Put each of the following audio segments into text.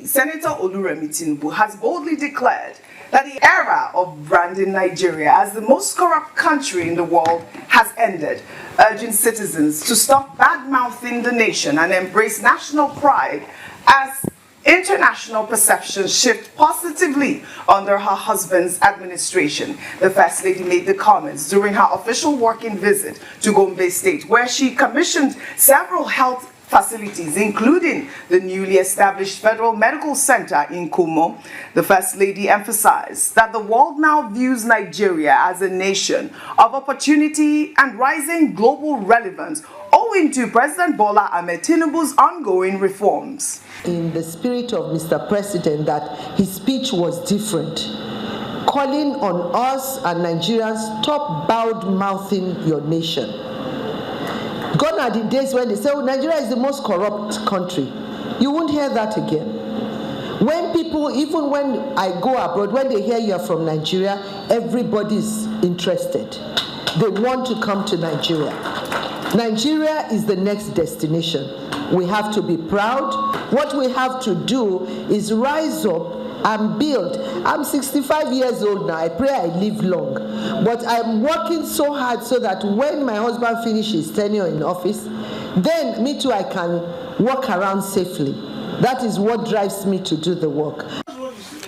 Senator Oluremi Tinubu has boldly declared that the era of branding Nigeria as the most corrupt country in the world has ended, urging citizens to stop bad-mouthing the nation and embrace national pride as international perceptions shift positively under her husband's administration. The First Lady made the comments during her official working visit to Gombe State, where she commissioned several health facilities, including the newly established Federal Medical Center in Kumo. The First Lady emphasized that the world now views Nigeria as a nation of opportunity and rising global relevance owing to President Bola Ahmed Tinubu's ongoing reforms. In the spirit of Mr. President, that his speech was different, calling on us and Nigerians, stop bad-mouthing your nation. Gone are the days when they say, oh, Nigeria is the most corrupt country. You won't hear that again. When people, even when I go abroad, when they hear you're from Nigeria, everybody's interested. They want to come to Nigeria. Nigeria is the next destination. We have to be proud. What we have to do is rise up and build. I'm 65 years old now. I pray I live long. But I'm working so hard so that when my husband finishes tenure in office, then me too, I can walk around safely. That is what drives me to do the work.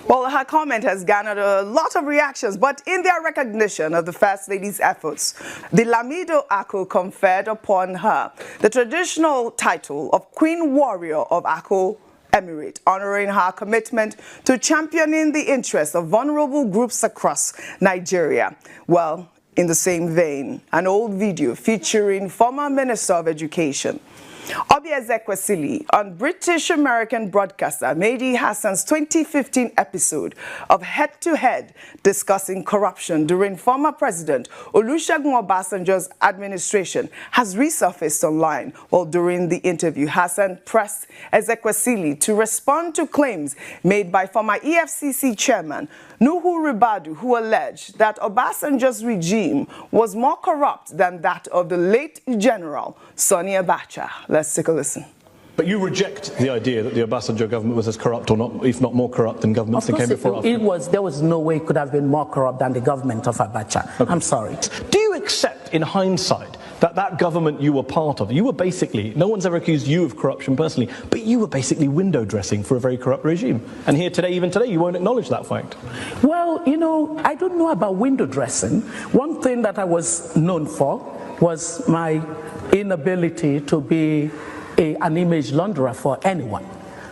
Well, her comment has garnered a lot of reactions, but in their recognition of the First Lady's efforts, the Lamido Ako conferred upon her the traditional title of Queen Warrior of Ako Emirate, honoring her commitment to championing the interests of vulnerable groups across Nigeria. Well, in the same vein, an old video featuring former Minister of Education Obieze on British-American broadcaster Mehdi Hassan's 2015 episode of Head to Head discussing corruption during former President Olusegun Obasanjo's administration has resurfaced online. Well, during the interview, Hassan pressed Ezekwesili to respond to claims made by former EFCC chairman Nuhu Ribadu, who alleged that Obasanjo's regime was more corrupt than that of the late General Sani Abacha. Let's take a listen. But you reject the idea that the Obasanjo government was as corrupt, or not, if not more corrupt, than governments that came before us? There was no way it could have been more corrupt than the government of Abacha. Okay. I'm sorry. Do you accept, in hindsight, that that government you were part of, you were basically, no one's ever accused you of corruption personally, but you were basically window dressing for a very corrupt regime? And here today, even today, you won't acknowledge that fact. Well, you know, I don't know about window dressing. One thing that I was known for was my inability to be an image launderer for anyone.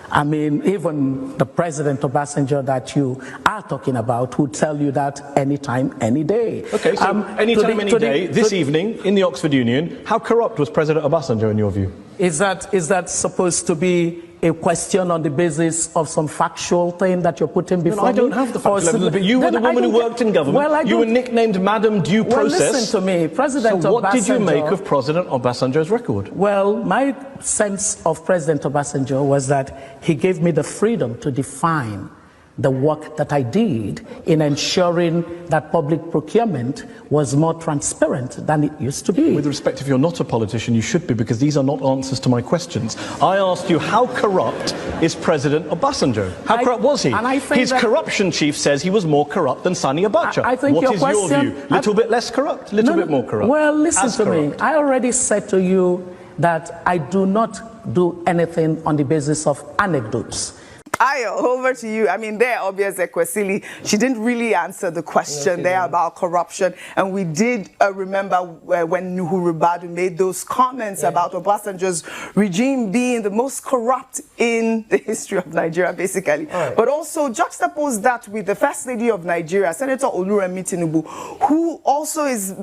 I mean, even the President Obasanjo that you are talking about would tell you that anytime, any day. Okay, so anytime, any day, this evening in the Oxford Union, how corrupt was President Obasanjo in your view? Is that supposed to be a question on the basis of some factual thing that you're putting before me? I don't have the factual, but you were the woman who worked in government. Well, you were nicknamed Madam Due Process. Well, listen to me, President Obasanjo. So what did you make of President Obasanjo's record? Well, my sense of President Obasanjo was that he gave me the freedom to define the work that I did in ensuring that public procurement was more transparent than it used to be. With respect, if you're not a politician, you should be, because these are not answers to my questions. I asked you, how corrupt is President Obasanjo? How corrupt was he? His corruption chief says he was more corrupt than Sani Abacha. What is your view? Little bit less corrupt? Little bit more corrupt? Well, listen to me. I already said to you that I do not do anything on the basis of anecdotes. Ayo, over to you. I mean, there, Obieze, she didn't really answer the question there about corruption. And we did remember when Nuhu Ribadu made those comments about Obasanjo's regime being the most corrupt in the history of Nigeria, basically. Right. But also juxtapose that with the First Lady of Nigeria, Senator Oluremi Tinubu, who also is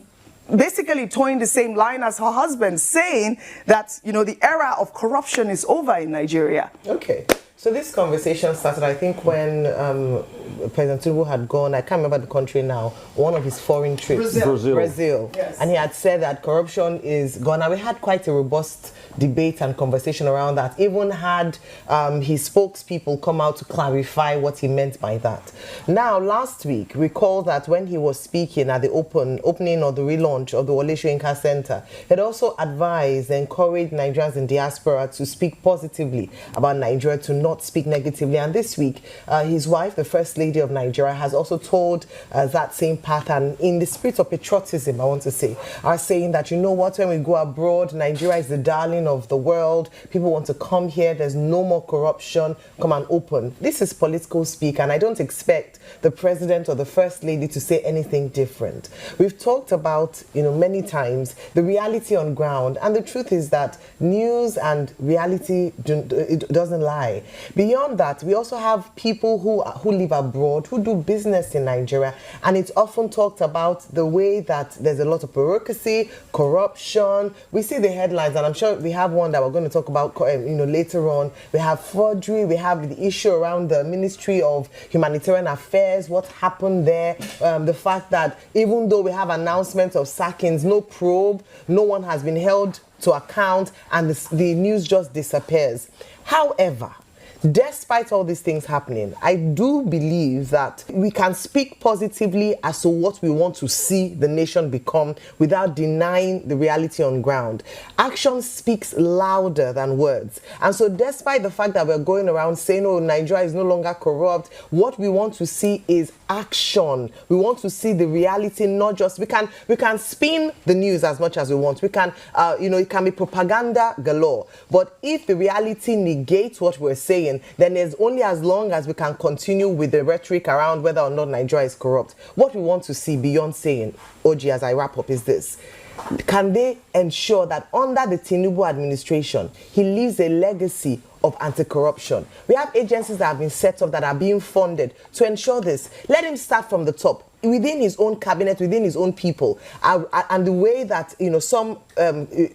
basically towing the same line as her husband, saying that, you know, the era of corruption is over in Nigeria. Okay. So this conversation started, I think, when President Tinubu had gone, I can't remember the country now, one of his foreign trips. Brazil. Yes. And he had said that corruption is gone. And we had quite a robust debate and conversation around that, even had his spokespeople come out to clarify what he meant by that. Now, last week, recall that when he was speaking at the opening or the relaunch of the Wole Soyinka Center, he had also advised, encouraged Nigerians in diaspora to speak positively about Nigeria, to not speak negatively. And this week, his wife, the First Lady of Nigeria, has also told that same pattern in the spirit of patriotism, I want to say, are saying that, you know what, when we go abroad, Nigeria is the darling of the world. People want to come here. There's no more corruption. Come and open. This is political speak, and I don't expect the president or the First Lady to say anything different. We've talked about, many times, the reality on ground, and the truth is that news and reality, it doesn't lie. Beyond that, we also have people who live abroad, who do business in Nigeria, and it's often talked about the way that there's a lot of bureaucracy, corruption. We see the headlines, and I'm sure we have one that we're going to talk about later on. We have forgery, we have the issue around the Ministry of Humanitarian Affairs, what happened there, the fact that even though we have announcements of sackings, no probe, no one has been held to account, and the news just disappears. However, despite all these things happening, I do believe that we can speak positively as to what we want to see the nation become without denying the reality on ground. Action speaks louder than words. And so despite the fact that we're going around saying, oh, Nigeria is no longer corrupt, what we want to see is action. We want to see the reality, not just, we can spin the news as much as we want. We can, it can be propaganda galore. But if the reality negates what we're saying, then it's only as long as we can continue with the rhetoric around whether or not Nigeria is corrupt. What we want to see beyond saying, OG, as I wrap up, is this. Can they ensure that under the Tinubu administration, he leaves a legacy of anti-corruption? We have agencies that have been set up that are being funded to ensure this. Let him start from the top, within his own cabinet, within his own people, and the way that some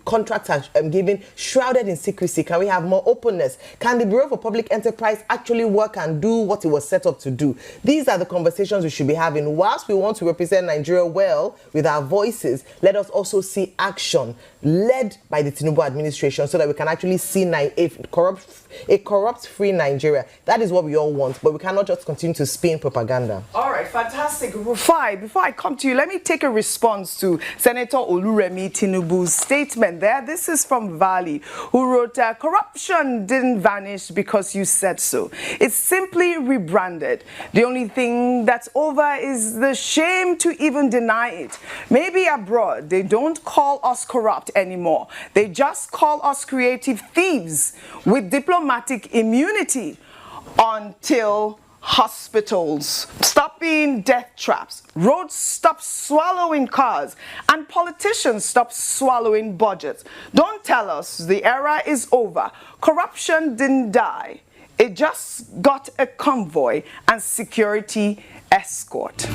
contracts are given, shrouded in secrecy. Can we have more openness? Can the Bureau for Public Enterprise actually work and do what it was set up to do? These are the conversations we should be having. Whilst we want to represent Nigeria well with our voices, let us also see action led by the Tinubu administration so that we can actually see a corrupt-free Nigeria. That is what we all want, but we cannot just continue to spin propaganda. All right, fantastic. Rufai, before I come to you, let me take a response to Senator Oluremi Tinubu's statement there. This is from Valley, who wrote, corruption didn't vanish because you said so. It's simply rebranded. The only thing that's over is the shame to even deny it. Maybe abroad, they don't call us corrupt anymore. They just call us creative thieves with diplomatic immunity until hospitals stop being death traps, roads stop swallowing cars, and politicians stop swallowing budgets. Don't tell us the era is over. Corruption didn't die. It just got a convoy and security escort.